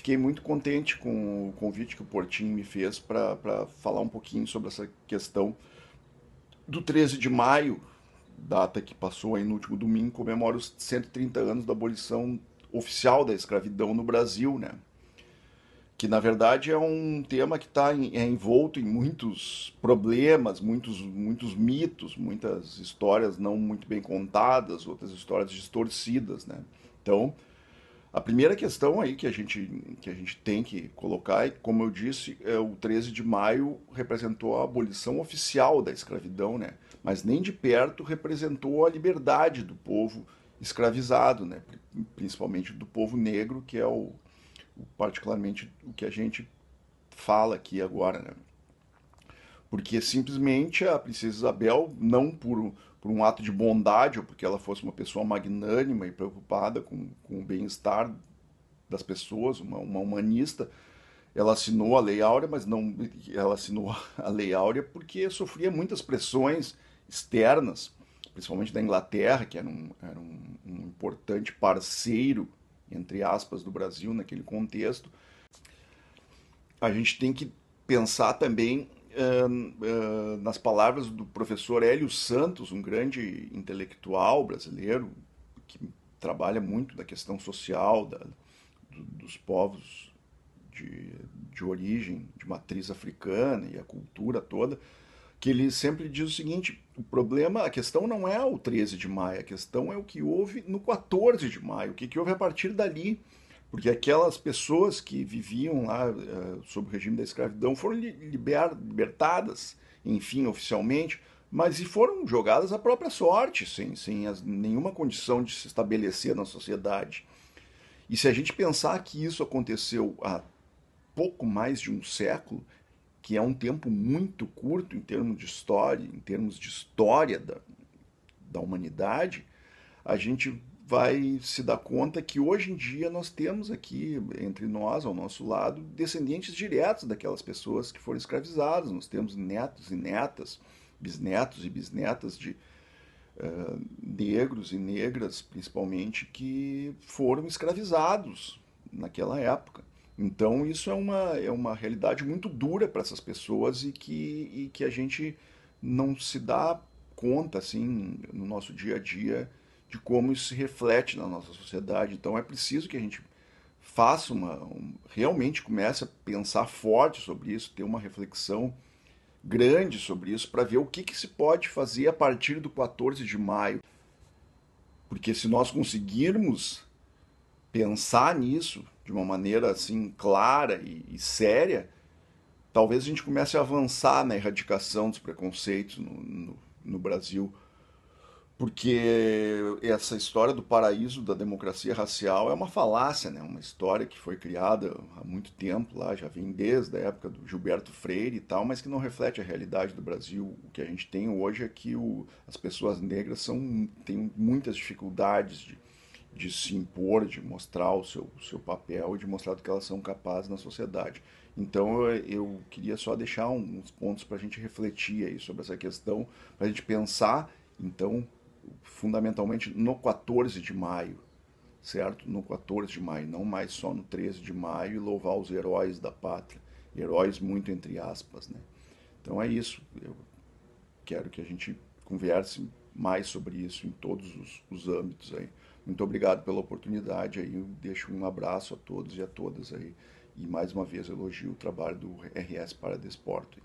fiquei muito contente com o convite que o Portinho me fez para falar um pouquinho sobre essa questão do 13 de maio, data que passou aí no último domingo, comemora os 130 anos da abolição oficial da escravidão no Brasil, né? Que na verdade é um tema que está envolto em muitos problemas, muitos mitos, muitas histórias não muito bem contadas, outras histórias distorcidas, né? Então, a primeira questão aí que a gente tem que colocar, é que, como eu disse, o 13 de maio representou a abolição oficial da escravidão, né? Mas nem de perto representou a liberdade do povo escravizado, né? Principalmente do povo negro, que é particularmente o que a gente fala aqui agora, né? Porque simplesmente a princesa Isabel, não por um ato de bondade ou porque ela fosse uma pessoa magnânima e preocupada com o bem-estar das pessoas, uma humanista, ela assinou a Lei Áurea, mas não ela assinou a Lei Áurea porque sofria muitas pressões externas, principalmente da Inglaterra, que era um importante parceiro, entre aspas, do Brasil naquele contexto. A gente tem que pensar também nas palavras do professor Hélio Santos, um grande intelectual brasileiro que trabalha muito da questão social dos povos de, de origem, de matriz africana e a cultura toda, que ele sempre diz o seguinte: o problema, a questão não é o 13 de maio, a questão é o que houve no 14 de maio, o que houve a partir dali. Porque aquelas pessoas que viviam lá sob o regime da escravidão foram libertadas, enfim, oficialmente, mas e foram jogadas à própria sorte, sem nenhuma condição de se estabelecer na sociedade. E se a gente pensar que isso aconteceu há pouco mais de um século, que é um tempo muito curto em termos de história da humanidade, a gente vai se dar conta que hoje em dia nós temos aqui entre nós, ao nosso lado, descendentes diretos daquelas pessoas que foram escravizadas. Nós temos netos e netas, bisnetos e bisnetas de negros e negras, principalmente, que foram escravizados naquela época. Então isso é uma realidade muito dura para essas pessoas e que a gente não se dá conta, assim, no nosso dia a dia, de como isso se reflete na nossa sociedade. Então é preciso que a gente realmente comece a pensar forte sobre isso, ter uma reflexão grande sobre isso, para ver o que se pode fazer a partir do 14 de maio. Porque se nós conseguirmos pensar nisso de uma maneira assim clara e séria, talvez a gente comece a avançar na erradicação dos preconceitos no Brasil. Porque essa história do paraíso da democracia racial é uma falácia, né? Uma história que foi criada há muito tempo lá, já vem desde a época do Gilberto Freire e tal, mas que não reflete a realidade do Brasil. O que a gente tem hoje é que as pessoas negras têm muitas dificuldades de se impor, de mostrar o seu papel e de mostrar do que elas são capazes na sociedade. Então eu queria só deixar uns pontos para a gente refletir aí sobre essa questão, para a gente pensar, então, fundamentalmente no 14 de maio, certo? No 14 de maio, não mais só no 13 de maio, e louvar os heróis da pátria. Heróis muito entre aspas, né? Então é isso. Eu quero que a gente converse mais sobre isso em todos os âmbitos aí. Muito obrigado pela oportunidade aí. Eu deixo um abraço a todos e a todas aí. E mais uma vez elogio o trabalho do RS Paradesporto.